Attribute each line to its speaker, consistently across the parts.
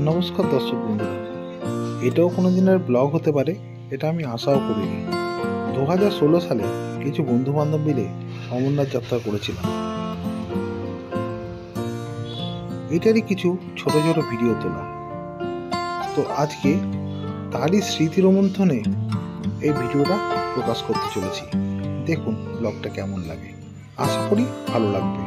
Speaker 1: নমস্কার দর্শক বন্ধুরা, এটাও কোনো দিনের ব্লগ হতে পারে এটা আমি আশাও করিনি। 2016 সালে কিছু বন্ধু বান্ধব মিলে অমরনাথ যাত্রা করেছিলাম। এটারই কিছু ছোট ছোট ভিডিও তোলা। তো আজকে তারই স্মৃতি রোমন্থনে এই ভিডিওটা প্রকাশ করতে চলেছি। দেখুন ব্লগটা কেমন লাগে, আশা করি ভালো লাগবে।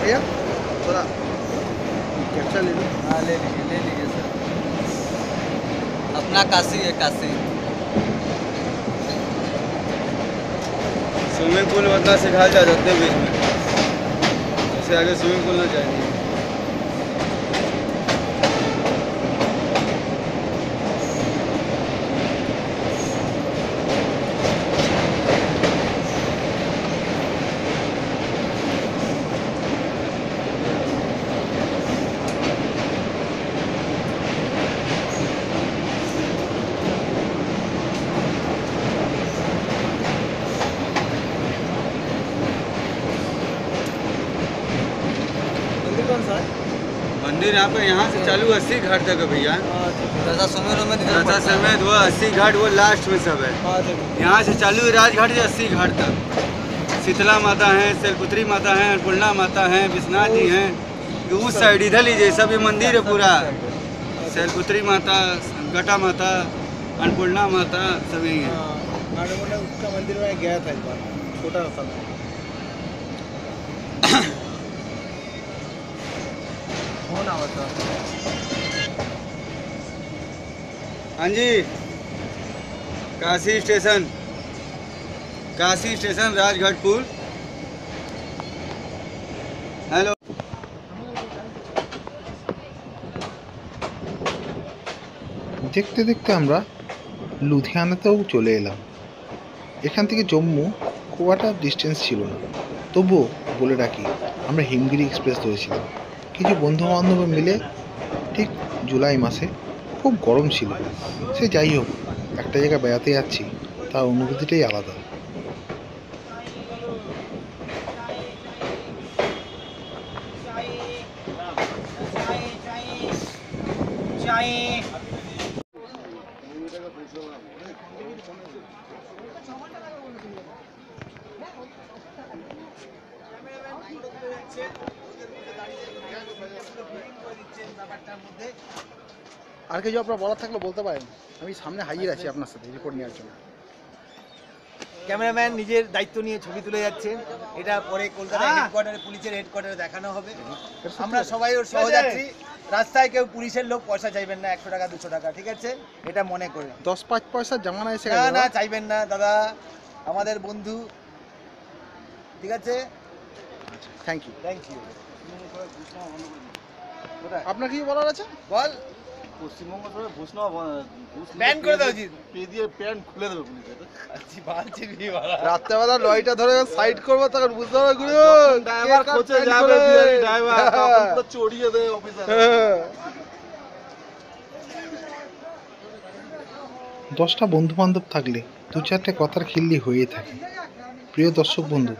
Speaker 1: भैया थोड़ा कैप्चा ले लो।
Speaker 2: हाँ ले लीजिए सर। अपना काशी है, काशी।
Speaker 3: स्विमिंग पूल मतलब सिखाया जा सकते हैं बीच में, इससे आगे स्विमिंग पूल ना चाहिए। मंदिर यहाँ पे यहाँ से चालू 80 घाट तक है भैया।
Speaker 2: दशा समय में
Speaker 3: दशा समेत वो 80 घाट वो लास्ट में सब है। यहाँ से चालू है राजघाट से 80 घाट तक। शीतला माता हैं, शैलपुत्री माता हैं, अन्नपूर्णा माता हैं, विश्वनाथ जी हैं। उस साइड इधर लीजिए, सभी मंदिर है पूरा। शैलपुत्री माता, गटा माता, अन्नपूर्णा माता सभी हैं।
Speaker 1: उसका मंदिर में गया था एक बार, छोटा सा।
Speaker 3: हाँ जी, काशी स्टेशन राजघाट पुल। हेलो,
Speaker 1: দেখতে দেখতে আমরা লুধিয়ানাতেও চলে এলাম। এখান থেকে জম্মু খুব একটা ডিস্টেন্স ছিল না, তবুও বলে রাখি আমরা হিমগিরি এক্সপ্রেস ধরেছিলাম কিছু বন্ধু বান্ধব মিলে। ঠিক জুলাই মাসে খুব গরম ছিল, সে যাই হোক একটা জায়গায় বেড়াতে যাচ্ছি, তার অনুভূতিটাই আলাদা। আর কিছু আপনার বলার থাকলে বলতে পারেন, আমি সামনে হাজির আছি আপনার সাথে রিপোর্ট নেওয়ার জন্য।
Speaker 4: ক্যামেরাম্যান নিজের দায়িত্ব নিয়ে ছবি তুলে যাচ্ছেন, এটা পরে কলকাতা হেডকোয়ার্টারে, পুলিশের হেডকোয়ার্টারে দেখানো হবে। আমরা সবাই ওর সহযাত্রী, রাস্তায় কেউ পুলিশের লোক পয়সা চাইবেন না, 100 টাকা 200 টাকা, ঠিক আছে? এটা মনে করে
Speaker 1: 10-5 পয়সার জামানা এসে
Speaker 4: না
Speaker 1: গেল।
Speaker 4: না চাইবেন না দাদা, আমাদের বন্ধু, ঠিক আছে?
Speaker 1: Thank you.
Speaker 4: Thank you.
Speaker 1: আপনার কি বলার আছে
Speaker 4: বল।
Speaker 3: পশ্চিমবঙ্গ সরকার
Speaker 4: ব্যান করে দেওয়া উচিত।
Speaker 3: দিয়ে প্যান্ট খুলে দেবে পুলিশ।
Speaker 1: রাত্রেবেলা লরিটা ধরে সাইড করবো তখন বুঝতে পারবে গুরু
Speaker 3: ড্রাইভার খোঁজে যাবে, বিহারি ড্রাইভার তখন পুরো চড়িয়ে দেয় অফিসার।
Speaker 1: 10টা বন্ধু বান্ধব থাকলে 2-4টে কথার খিল্লি হয়েই থাকে। প্রিয় দর্শক বন্ধু,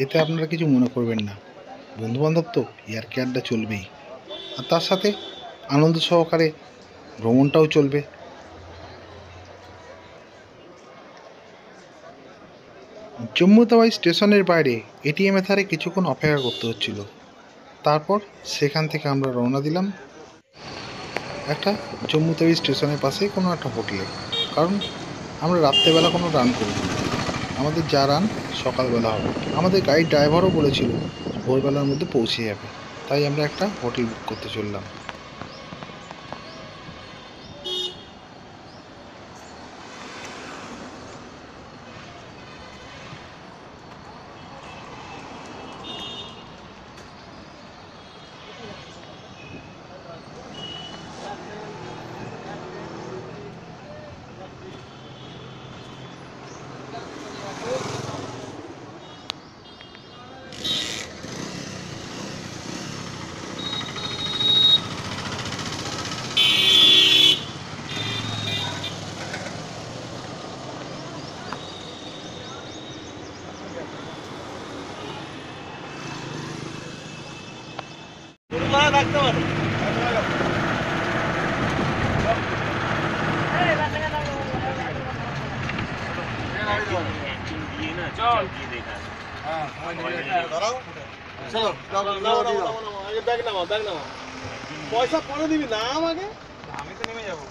Speaker 1: এতে আপনারা কিছু মনে করবেন না, বন্ধু বান্ধব তো ইয়ার্কি আড্ডা চলবেই, আর তার সাথে আনন্দ সহকারে ভ্রমণটাও চলবে। জম্মু তাওয়াই স্টেশনের বাইরে এটিএমের ধারে কিছুক্ষণ অপেক্ষা করতে হচ্ছিল। তারপর সেখান থেকে আমরা রওনা দিলাম একটা জম্মু তাওয়াই স্টেশনের পাশেই কোনো একটা হোটেলে, কারণ আমরা রাত্রেবেলা কোনো রান করিনি। আমাদের যা রান সকালবেলা হবে। আমাদের গাড়ির ড্রাইভারও বলেছিল ভোরবেলার মধ্যে পৌঁছে যাবে, তাই আমরা একটা হোটেল বুক করতে চললাম।
Speaker 5: পয়সা পরে দিবি না আমাকে, আমি তো নেমে যাবো।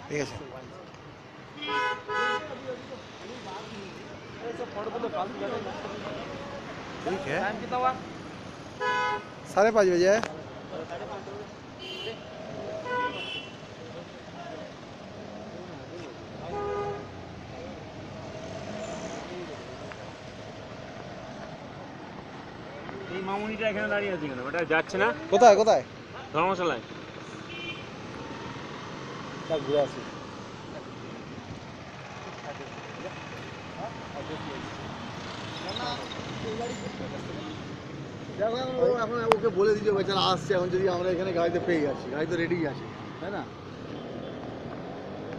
Speaker 1: ঠিক আছে। ठीक है, 5:30 बजे।
Speaker 5: এই মামুনিটা এখানে দাঁড়িয়ে আছে কেন? ওটা যাচ্ছে না
Speaker 1: কোথায় কোথায়?
Speaker 5: ধর্মশালায়।
Speaker 1: ঘুরে আসি।
Speaker 6: এখন ওকে বলে দিলে বেচারা আসছে, এখন যদি আমরা এখানে গাড়িতে পেয়ে যাচ্ছি, গাড়ি তো রেডি আছে, তাই না?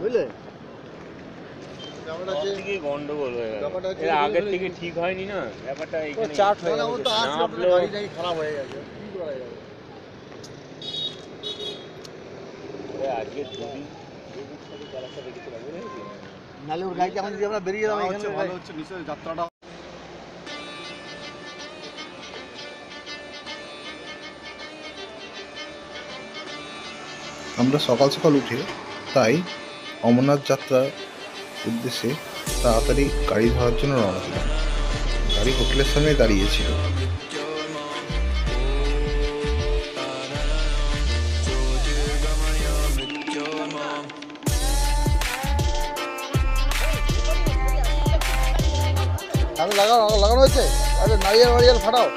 Speaker 6: বুঝলে ব্যাপারটা হচ্ছে
Speaker 5: থেকে গন্ডগোল হয়ে গেল।
Speaker 6: ব্যাপারটা হচ্ছে
Speaker 5: এর আগের থেকে ঠিক হয়নি না ব্যাপারটা। এখানে
Speaker 1: চার্ট হয়ে
Speaker 6: না, ও তো আসছে,
Speaker 5: না
Speaker 6: আপনার গাড়ি টাড়ি খারাপ হয়ে গেছে, কি করা যাবে?
Speaker 5: আজকে দুদিন চালাতে দেখেছিলাম, বুঝলি?
Speaker 6: নাহলে ওর গাড়িতে এখন যদি আমরা বেরিয়ে যাবো এখানে,
Speaker 3: ভালো হচ্ছে নিশ্চয়ই যাত্রাটা।
Speaker 1: আমরা সকাল সকাল উঠে তাই অমরনাথ যাত্রার উদ্দেশ্যে তাড়াতাড়ি গাড়ি ধরার জন্য রওনা দিলাম। গাড়ি হোটেলের সামনে দাঁড়িয়েছিল।
Speaker 6: আমি লাগানো হয়েছে। আরে নারিয়েল ফাটাও।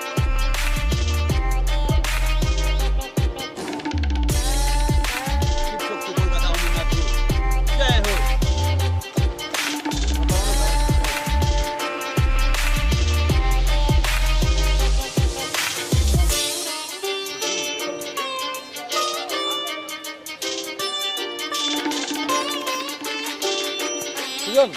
Speaker 6: সুজন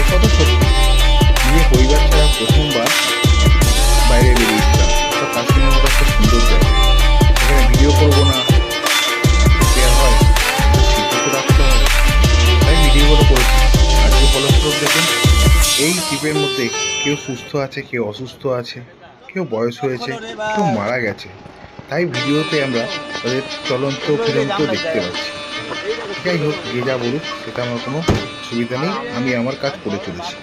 Speaker 1: কথা সত্যি, বিয়ে পরিবার ছাড়া প্রথমবার বাইরে বেরিয়েছিলাম। তো কাশ্মীরের মতো একটা সুন্দর জায়গা, এখানে ভিডিও করবো না, শেয়ার হয়, স্মৃতি তো রাখতে হবে, তাই ভিডিওগুলো করেছি। আজকে ফলস্বরূপ দেখুন, এই ট্রিপের মধ্যে কেউ সুস্থ আছে, কেউ অসুস্থ আছে, কেউ কেউ বয়স হয়েছে, কেউ মারা গেছে, তাই ভিডিওতে আমরা তাদের চলন্ত ফিরন্ত দেখতে পাচ্ছি। যাই হোক, যে যা বলুক সেটা আমার কোনো অসুবিধা নেই, আমি আমার কাজ করে চলেছি।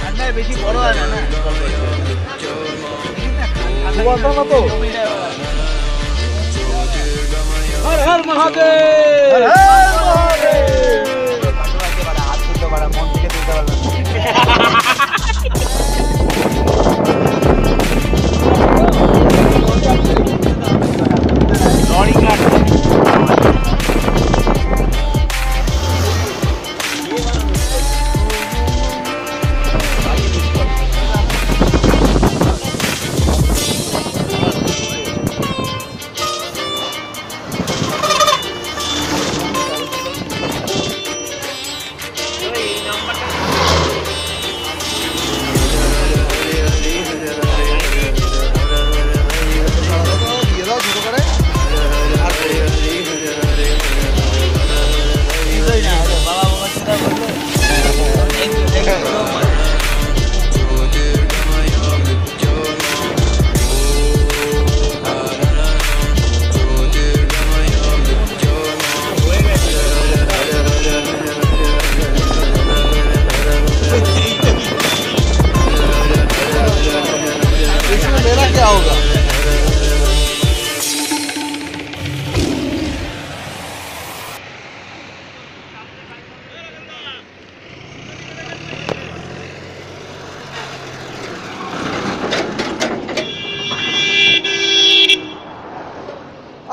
Speaker 4: ঠান্ডায় বেশি বড় হয় না না তো। হর হর মহাদেব, হর হর মহাদেব। হাত তুলতে পারা, মন থেকে তুলতে পারবে লরি কাট।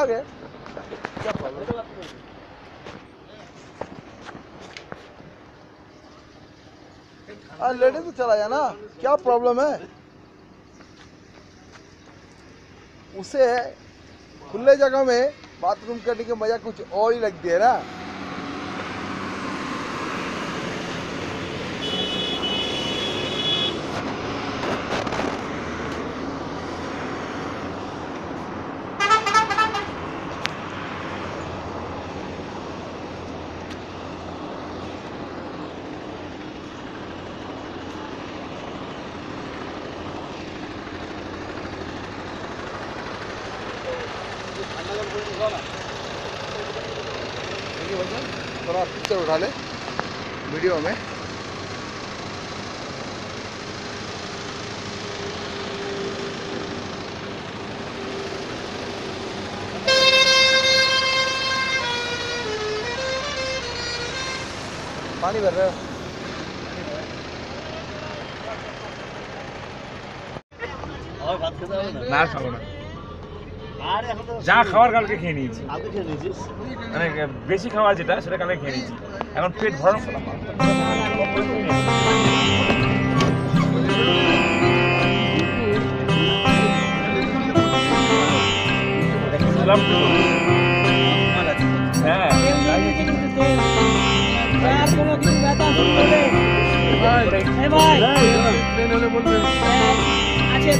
Speaker 6: आगे क्या प्रॉब्लम? लेडीज तो चला जाए ना, क्या प्रॉब्लम है? उसे खुले जगह में बाथरूम करने की मजा कुछ और ही लगती है ना। थोड़ा पिक्चर उठा ले वीडियो में। पानी भर रहे हो?
Speaker 5: না খাবো না, যা খাওয়ার কালকে খেয়ে নিয়েছি, মানে বেশি খাওয়ার যেটা সেটা কালকে খেয়ে নিয়েছি, এখন পেট ভরানো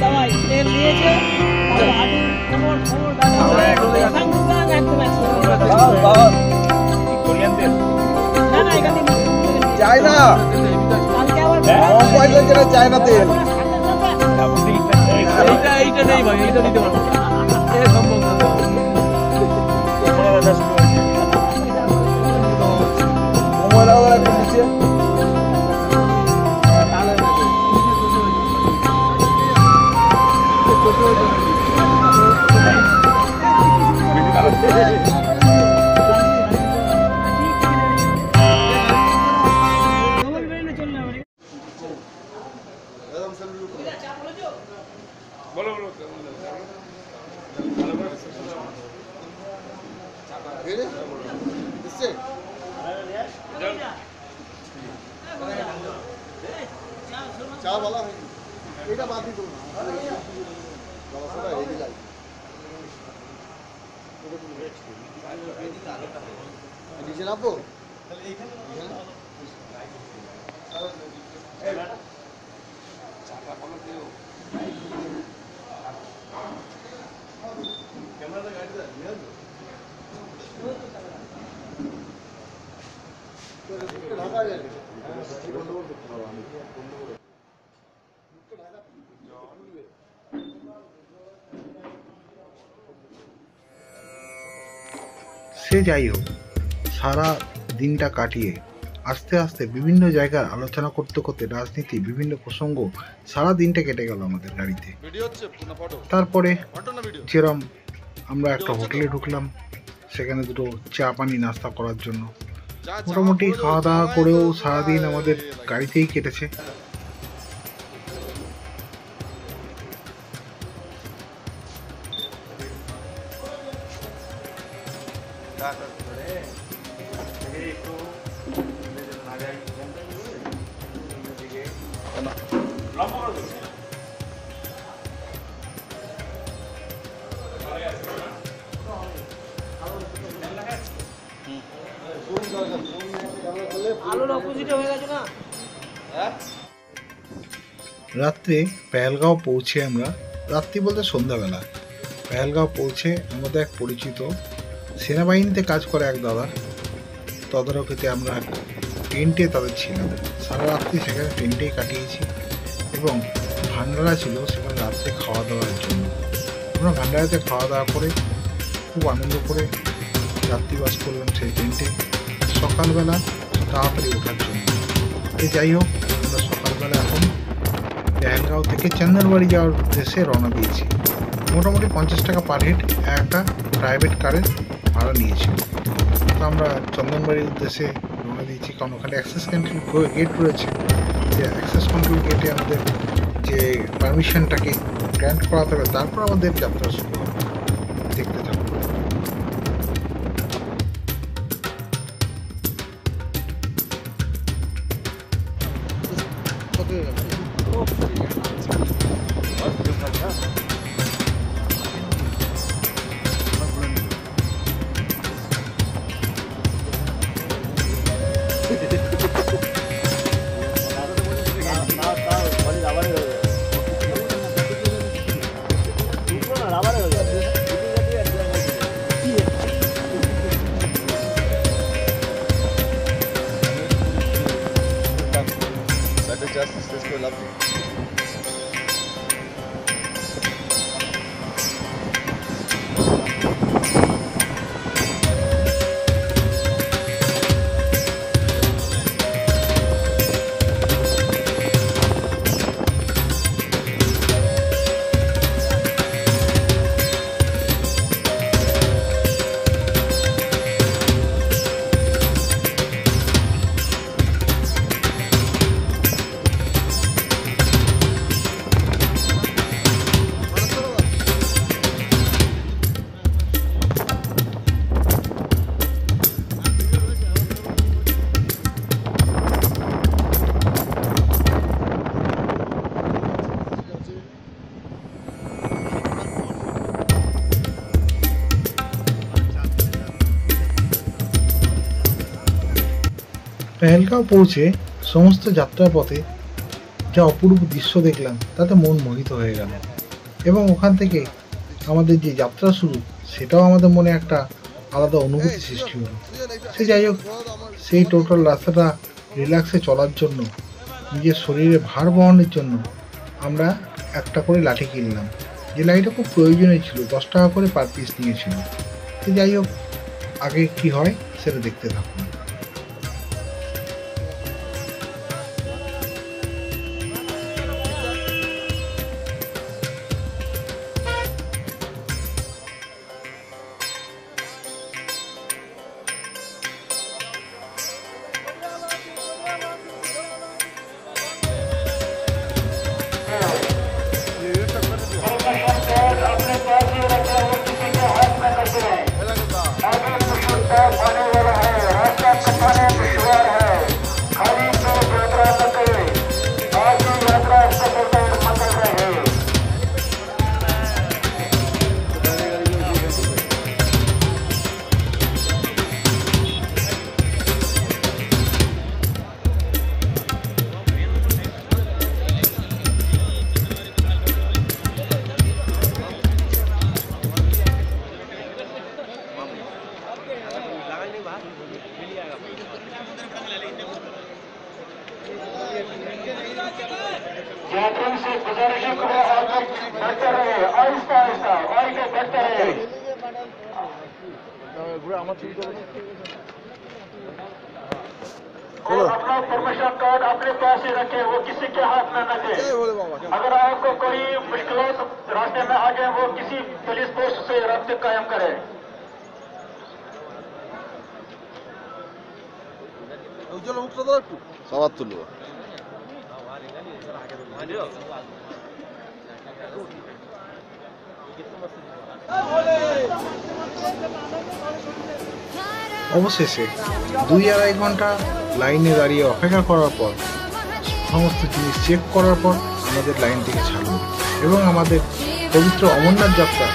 Speaker 7: दवाई तेल दिए
Speaker 6: चाइना चाइना तेल
Speaker 7: नहीं भाई
Speaker 6: चाय वाला এটা বাদ দিও না নিচে নামবো ক্যামেরাটা গাড়ি দে নিয়ে তো ঢাকা যায়
Speaker 1: সে যাই হোক, সারা দিনটা কাটিয়ে আস্তে আস্তে বিভিন্ন জায়গার আলোচনা করতে করতে রাজনীতি বিভিন্ন প্রসঙ্গ সারা দিনটা কেটে গেল আমাদের গাড়িতে। তারপরে যেরম আমরা একটা হোটেলে ঢুকলাম, সেখানে দুটো চা পানি নাস্তা করার জন্য। মোটামুটি খাওয়া দাওয়া করেও সারাদিন আমাদের গাড়িতেই কেটেছে।
Speaker 7: আলোর অপোজিটে হয়ে গেছে না।
Speaker 1: রাত্রে পেহেলগাঁও পৌঁছে আমরা, রাত্রি বলতে সন্ধ্যাবেলা পেহেলগাঁও পৌঁছে আমাদের এক পরিচিত সেনাবাহিনীতে কাজ করে এক দাদার তদারকিতে আমরা টেন্টে তাদের ছিলাম। সারা রাত্রি সেখানে টেন্টেই কাটিয়েছি এবং ভান্ডারা ছিল সেখানে রাত্রে খাওয়া দাওয়ার জন্য। আমরা ভান্ডারাতে খাওয়া দাওয়া করে খুব আনন্দ করে রাত্রিবাস করলাম সেই টেন্টে। সকালবেলা তাড়াতাড়ি ওঠার জন্য যাই হোক, আমরা সকালবেলা এখন পেহেলগাঁও থেকে চন্দনবাড়ি যাওয়ার উদ্দেশ্যে রওনা দিয়েছি। মোটামুটি 50 টাকা পার হেড একটা প্রাইভেট কারের ভাড়া নিয়েছিল। তো আমরা চন্দনবাড়ির উদ্দেশ্যে রওনা দিয়েছি, কারণ ওখানে অ্যাক্সেস কন্ট্রোল গেট রয়েছে। যে অ্যাক্সেস কন্ট্রোল গেটে আমাদের যে পারমিশনটাকে গ্র্যান্ট করাতে হবে, তারপর আমাদের যাত্রা শুরু হবে। দেখতে থাকুন। পেহেলগাঁও পৌঁছে সমস্ত যাত্রাপথে যা অপূর্ব দৃশ্য দেখলাম তাতে মন মোহিত হয়ে গেল এবং ওখান থেকে আমাদের যে যাত্রা শুরু সেটাও আমাদের মনে একটা আলাদা অনুভূতি সৃষ্টি হলো। সে যাই হোক, সেই টোটাল রাস্তাটা রিল্যাক্সে চলার জন্য, নিজের শরীরে ভার বহনের জন্য আমরা একটা করে লাঠি কিনলাম। যে লাঠিটা খুব প্রয়োজনীয় ছিল, 10 টাকা করে পার পিস নিয়েছিল। সে যাই হোক, আগে কি হয় সেটা দেখতে থাকুন।
Speaker 6: ঘুরে আমার ছবি তোলো।
Speaker 8: अपना परमिशन कार्ड अपने पास ही रखे, वो किसी के हाथ में न दे। अगर आपको कोई मुश्किलात रास्ते में आ जाए, वो किसी पुलिस पोस्ट से रास्ते कायम करे।
Speaker 6: চলো মুখটা ধরো একটু, সবার তুলবো।
Speaker 1: অবশেষে 2-2.5 ঘন্টা লাইনে দাঁড়িয়ে অপেক্ষা করার পর সমস্ত জিনিস চেক করার পর আমাদের লাইন থেকে ছাড়লো এবং আমাদের পবিত্র অমরনাথ যাত্রা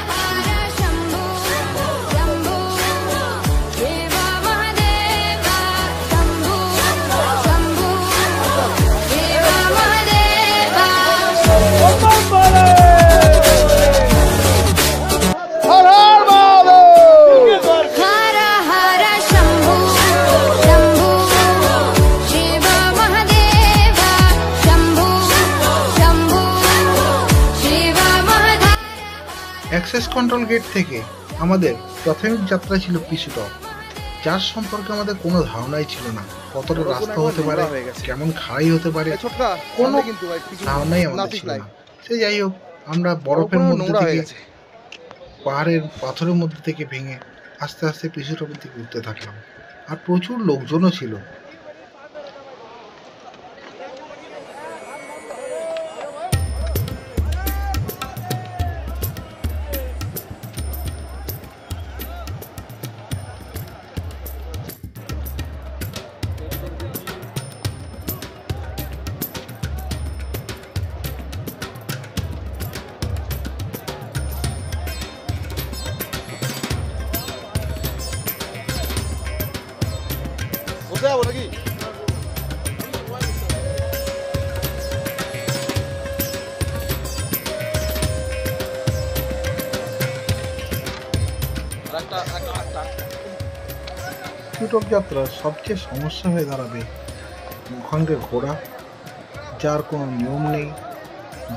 Speaker 1: অ্যাক্সেস কন্ট্রোল গেট থেকে আমাদের প্রাথমিক যাত্রা ছিল পিছুটক, যার সম্পর্কে আমাদের কোনো ধারণাই ছিল না। কতটা রাস্তা হতে পারে, কেমন খাড়াই হতে পারে, কোনো ধারণাই আমাদের ছিল না। সে যাই হোক, আমরা বরফের মধ্যে থেকে পাহাড়ের পাথরের মধ্যে থেকে ভেঙে আস্তে আস্তে পিছুটকের দিকে উঠতে থাকলাম। আর প্রচুর লোকজনও ছিল।
Speaker 6: বসে যাবো নাকি?
Speaker 1: পিছুটক যাত্রার সবচেয়ে সমস্যা হয়ে দাঁড়াবে ওখানকার ঘোড়া, যার কোনো নিয়ম নেই,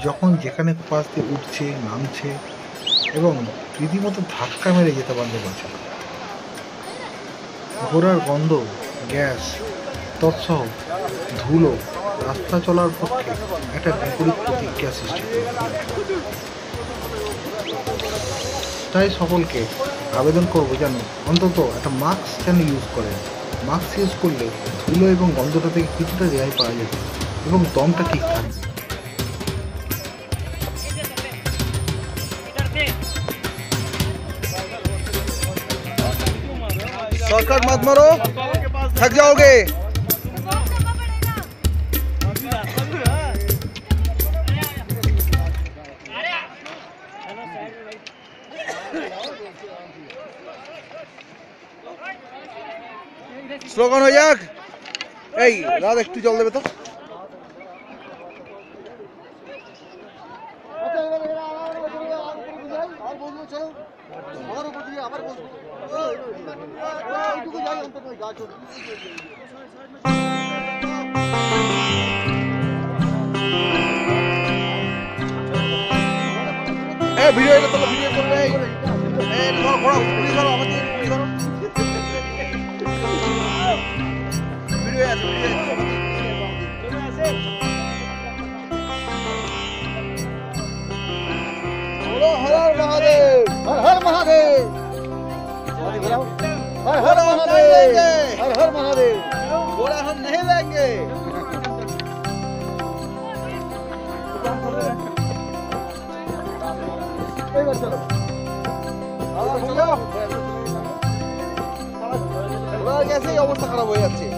Speaker 1: যখন যেখানে পাশ দিয়ে উঠছে নামছে এবং রীতিমতো ধাক্কা মেরে যেতে পারবে বাঁচা। ঘোড়ার গন্ধ, গ্যাস, তৎসহ ধুলো রাস্তা চলার পক্ষে একটা বিপরীত প্রতিক্রিয়া সৃষ্টি করে। তাই সকলকে আবেদন করবো যেন অন্তত একটা মাস্ক যেন ইউজ করেন। মাস্ক ইউজ করলে ধুলো এবং গন্ধটা থেকে কিছুটা রেহাই পাওয়া যাবে এবং দমটা ঠিক থাকবে।
Speaker 6: शॉर्टकट मत मारो, थक जाओगे। স্লোগান হয়ে যাক। এই রাত একটু জল দেবে তো। ভিডিও এটা তোলো, ভিডিও করবে। ধরো ঘোড়া, পুলিশ ধরো, আমাদের পুলিশ ধরো। ভিডিও আছে, ভিডিও আছে। बोलो हर हर महादेव, हर हर महादेव, हर हर महादेव, हर हर महादेव। बोला हम नहीं लेंगे। चलो कैसे अवस्था खराब हो जाती है।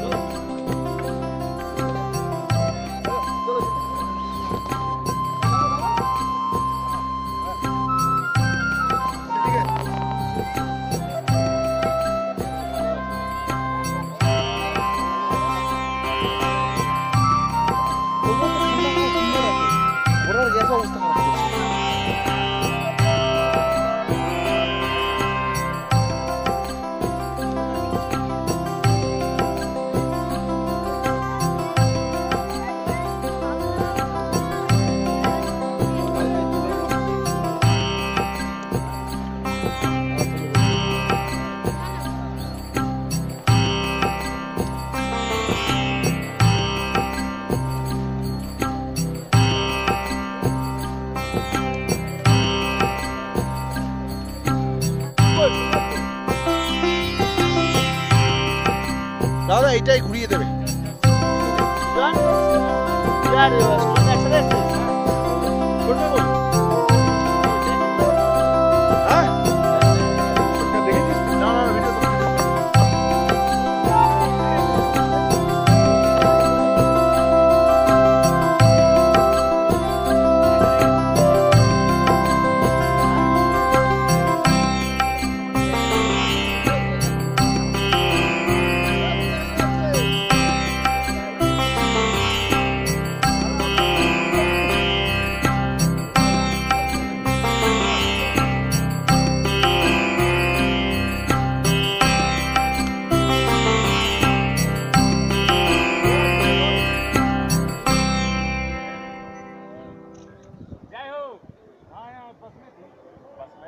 Speaker 6: এইটাই ঘুরিয়ে দেবে।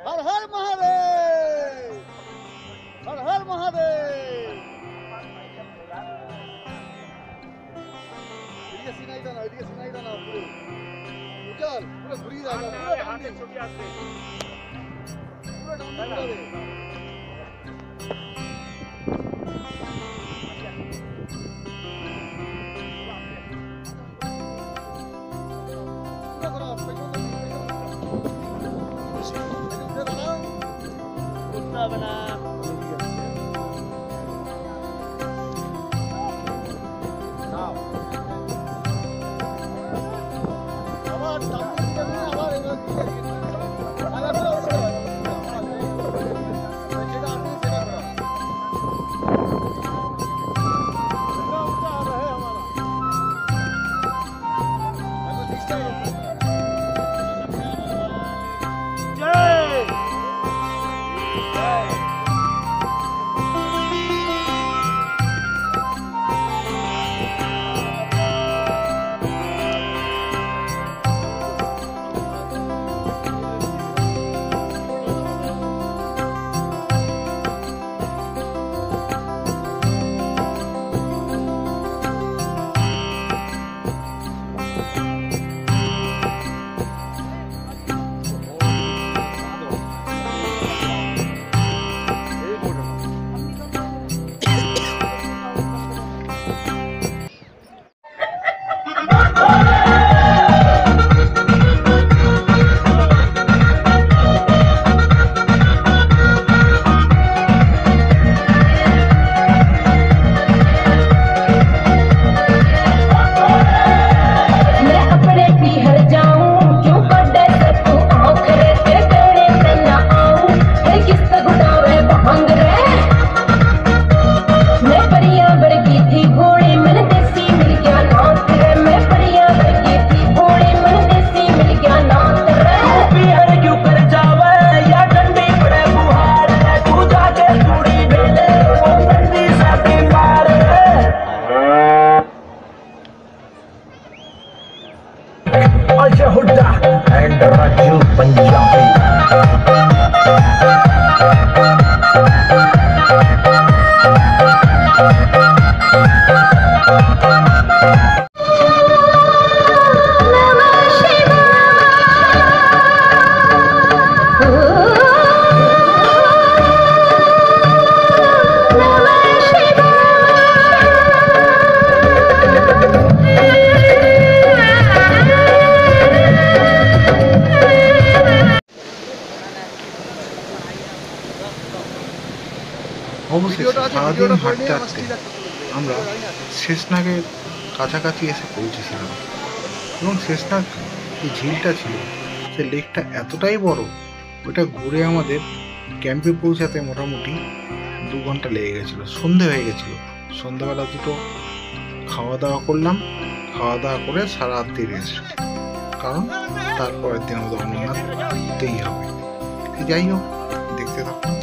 Speaker 6: हर हर महादेव, हर हर महादेव। এদিকে সিনাই দাও না, এদিকে সিনাই দাও না, পুরো উজাল পুরো ঘুরিয়ে দাও, পুরো হাতে ছবি আসছে, পুরো ডাউন করে
Speaker 1: অবশেষে সারাদিন হাঁটতে হাঁটতে আমরা শেষনাগের কাছাকাছি এসে পৌঁছেছিলাম এবং শেষনাগ যে ঝিলটা ছিল সে লেকটা এতটাই বড়, ওটা ঘুরে আমাদের ক্যাম্পে পৌঁছাতে মোটামুটি 2 ঘন্টা লেগে গেছিলো। সন্ধে হয়ে গেছিলো। সন্ধ্যাবেলা দুটো খাওয়া দাওয়া করলাম, খাওয়া দাওয়া করে সারা রাত্রি রেস্ট, কারণ তারপরের দিন আমাদের অমরনাথ ঘুরতেই হবে। যাই হোক, দেখতে থাকুন।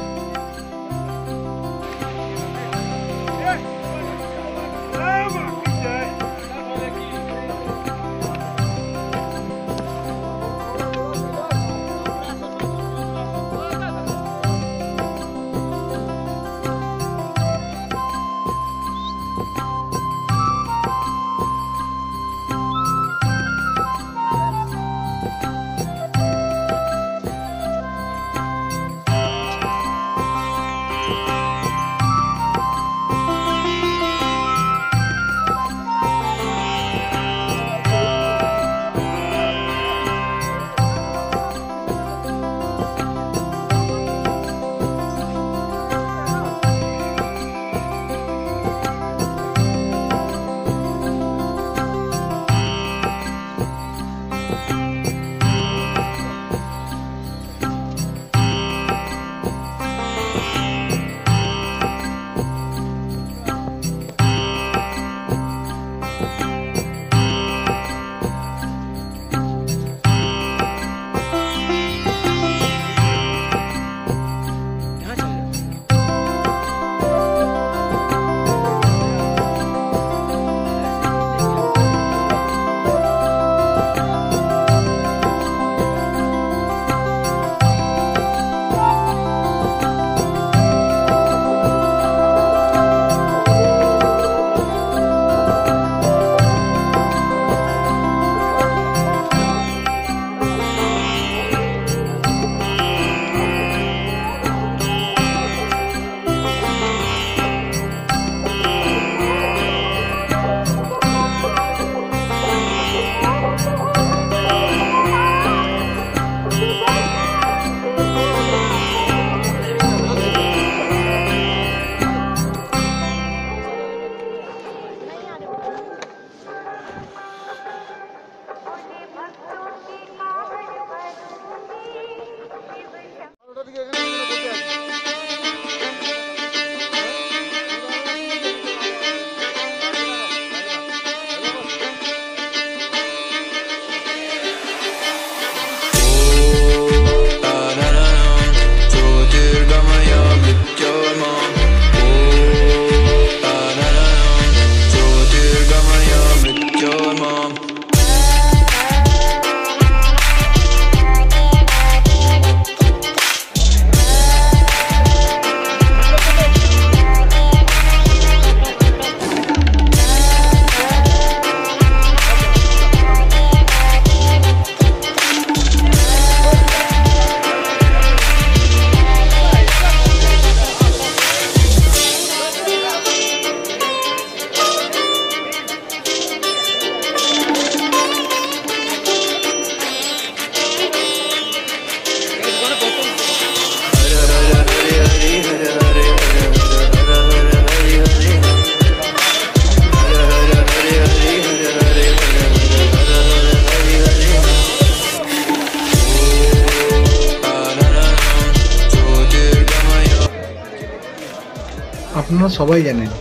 Speaker 1: আপনারা সবাই জানেন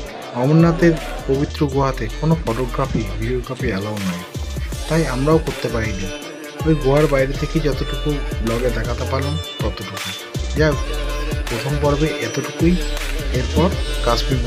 Speaker 1: অমরনাথের পবিত্র গুহাতে কোনো ফটোগ্রাফি ভিডিওগ্রাফি অ্যালাউ নয়, তাই আমরাও করতে পারিনি। ওই গুহার বাইরে থেকে যতটুকু ব্লগে দেখাতে পারলাম ততটুকু। যাই হোক, প্রথম পর্বে এতটুকুই। এরপর কাশ্মীর